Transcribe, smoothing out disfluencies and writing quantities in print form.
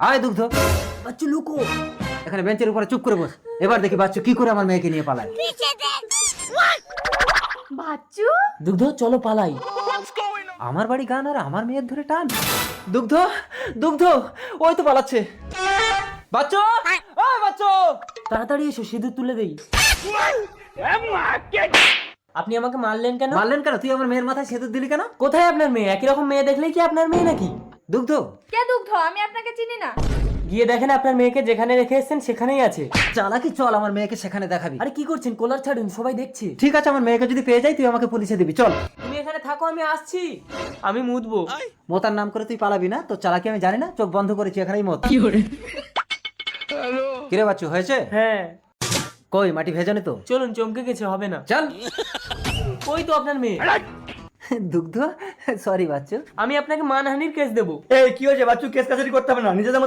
আয় দুগ্ধ। বাচ্চু লুকো, এখানে বেঞ্চের উপরে চুপ করে বস। এবার দেখি বাচ্চু কি করে আমার মেয়েকে নিয়ে পালায়। বাচ্চু, দুগ্ধ চলো পালাই। আমার বাড়ি গান আর আমার মেয়ের ধরে টান। দুগ্ধ, দুগ্ধ, ওই তো পালাচ্ছে। বাচ্চু, ওই বাচ্চু, তাড়াতাড়ি এসো, সিঁদুর তুলে দেই। আপনি আমাকে মারলেন কেন? মারলেন কেন? তুই আমার মেয়ের মাথায় সেতুর দিলি কেন? কোথায় আপনার মেয়ে? একই রকম মেয়ে দেখলেই কি আপনার মেয়ে নাকি? দুগ্ধ, কে দুগ্ধ? আমি আপনাকে চিনি না। গিয়ে দেখেন আপনার মেয়েকে যেখানে রেখে এসেছেন সেখানেই আছে। চালাকি, চল আমার মেয়েকে সেখানে দেখাবি। আরে কি করছেন? কলার ছাড়ুন, সবাই দেখছে। ঠিক আছে, আমার মেয়েকে যদি পেয়ে যাই তুই আমাকে পুলিশে দিবি, চল। তুমি এখানে থাকো, আমি আসছি। আমি মুতবো। মোতার নাম করে তুই পালাবি না? তোর চালাকি আমি জানি না, চোখ বন্ধ করেছি, এখানেই মত। কিরে বাচ্চু, হয়েছে? হ্যাঁ কই মাটি ভেজানি তো? চলুন, চমকে গেছে, হবে না। চল। ওই তো আপনার মেয়ে। দুগ্ধ, সরি বাচ্চু। আমি আপনাকে মানহানির কেস দেবো। এই কি হয়েছে বাচ্চু? কেস কাছারি করতে হবে না, নিজেদের